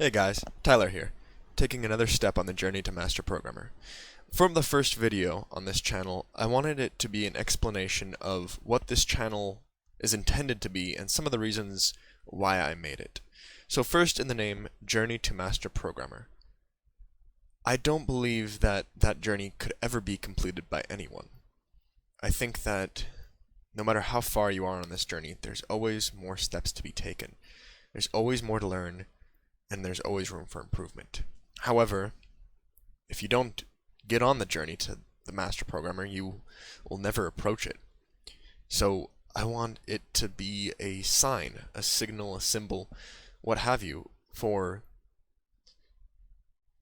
Hey guys, Tyler here, taking another step on the journey to Master Programmer. From the first video on this channel, I wanted it to be an explanation of what this channel is intended to be and some of the reasons why I made it. So first in the name, Journey to Master Programmer. I don't believe that that journey could ever be completed by anyone. I think that no matter how far you are on this journey, there's always more steps to be taken. There's always more to learn, and there's always room for improvement. However, if you don't get on the journey to the Master Programmer, you will never approach it. So I want it to be a sign, a signal, a symbol, what have you, for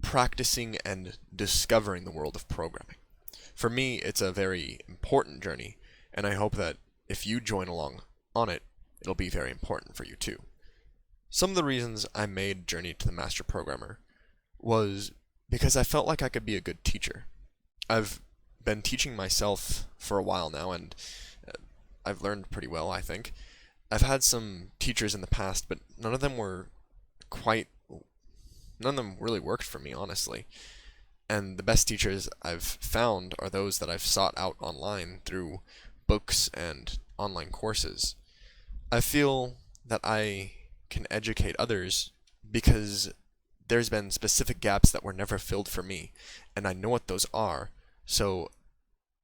practicing and discovering the world of programming. For me, it's a very important journey, and I hope that if you join along on it, it'll be very important for you too. Some of the reasons I made Journey to the Master Programmer was because I felt like I could be a good teacher. I've been teaching myself for a while now, and I've learned pretty well, I think. I've had some teachers in the past, but none of them really worked for me, honestly. And the best teachers I've found are those that I've sought out online through books and online courses. I feel that I can educate others because there's been specific gaps that were never filled for me, and I know what those are. So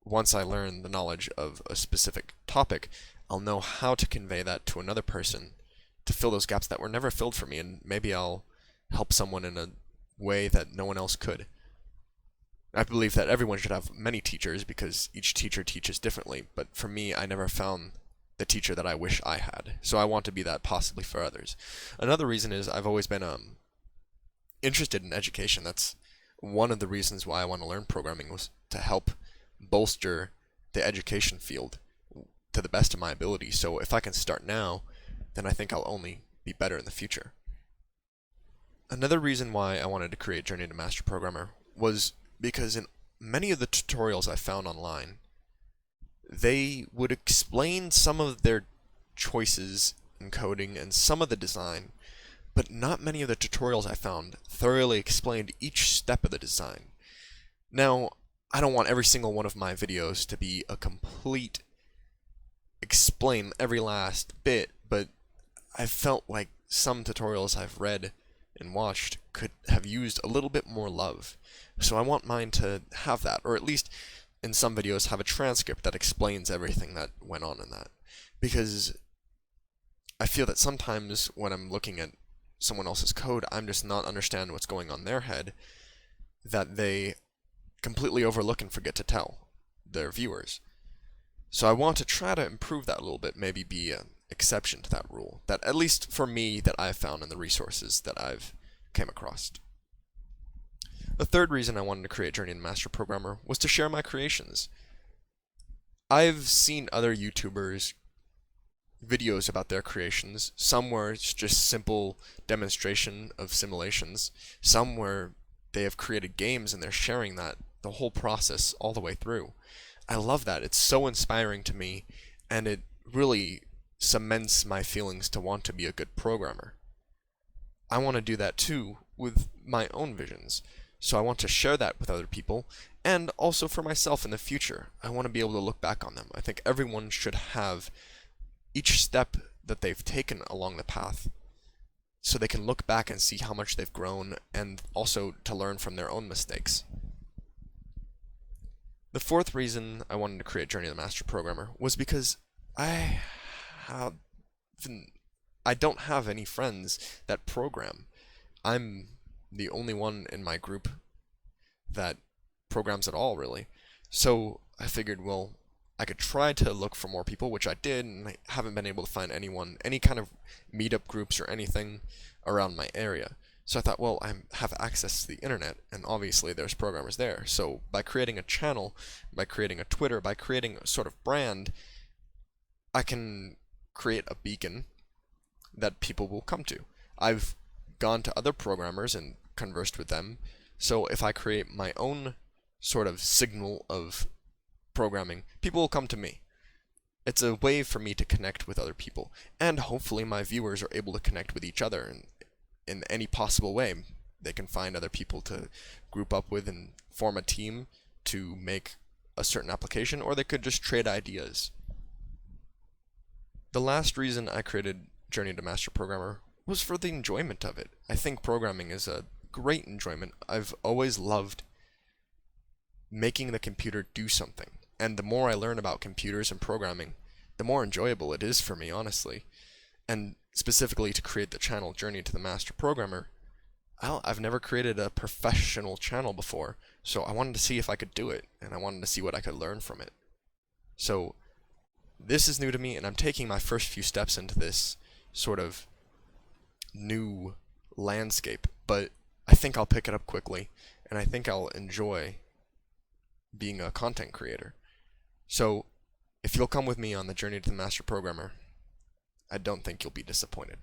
once I learn the knowledge of a specific topic, I'll know how to convey that to another person to fill those gaps that were never filled for me, and maybe I'll help someone in a way that no one else could. I believe that everyone should have many teachers because each teacher teaches differently, but for me, I never found the teacher that I wish I had. So I want to be that possibly for others. Another reason is I've always been interested in education. That's one of the reasons why I want to learn programming, was to help bolster the education field to the best of my ability. So if I can start now, then I think I'll only be better in the future. Another reason why I wanted to create Journey to Master Programmer was because in many of the tutorials I found online, they would explain some of their choices in coding and some of the design, but not many of the tutorials I found thoroughly explained each step of the design. Now, I don't want every single one of my videos to be a complete explain every last bit, but I felt like some tutorials I've read and watched could have used a little bit more love. So I want mine to have that, or at least in some videos have a transcript that explains everything that went on in that. Because I feel that sometimes when I'm looking at someone else's code, I'm just not understanding what's going on in their head, that they completely overlook and forget to tell their viewers. So I want to try to improve that a little bit, maybe be an exception to that rule, that at least for me that I've found in the resources that I've came across. The third reason I wanted to create Journey to Master Programmer was to share my creations. I've seen other YouTubers videos about their creations. Some where it's just simple demonstration of simulations. Some where they have created games and they're sharing that, the whole process all the way through. I love that. It's so inspiring to me, and it really cements my feelings to want to be a good programmer. I want to do that too with my own visions. So I want to share that with other people, and also for myself in the future. I want to be able to look back on them. I think everyone should have each step that they've taken along the path, so they can look back and see how much they've grown, and also to learn from their own mistakes. The fourth reason I wanted to create Journey to the Master Programmer was because I don't have any friends that program. I'm the only one in my group that programs at all, really. So I figured, well, I could try to look for more people, which I did, and I haven't been able to find anyone, any kind of meetup groups or anything around my area. So I thought, well, I have access to the internet, and obviously there's programmers there. So by creating a channel, by creating a Twitter, by creating a sort of brand, I can create a beacon that people will come to. I've gone to other programmers and conversed with them, so if I create my own sort of signal of programming, people will come to me. It's a way for me to connect with other people, and hopefully my viewers are able to connect with each other, and in any possible way. They can find other people to group up with and form a team to make a certain application, or they could just trade ideas. The last reason I created Journey to Master Programmer was for the enjoyment of it. I think programming is a great enjoyment. I've always loved making the computer do something. And the more I learn about computers and programming, the more enjoyable it is for me, honestly. And specifically to create the channel Journey to the Master Programmer, I've never created a professional channel before, so I wanted to see if I could do it, and I wanted to see what I could learn from it. So this is new to me, and I'm taking my first few steps into this sort of new landscape, but I think I'll pick it up quickly, and I think I'll enjoy being a content creator. So if you'll come with me on the Journey to the Master Programmer, I don't think you'll be disappointed.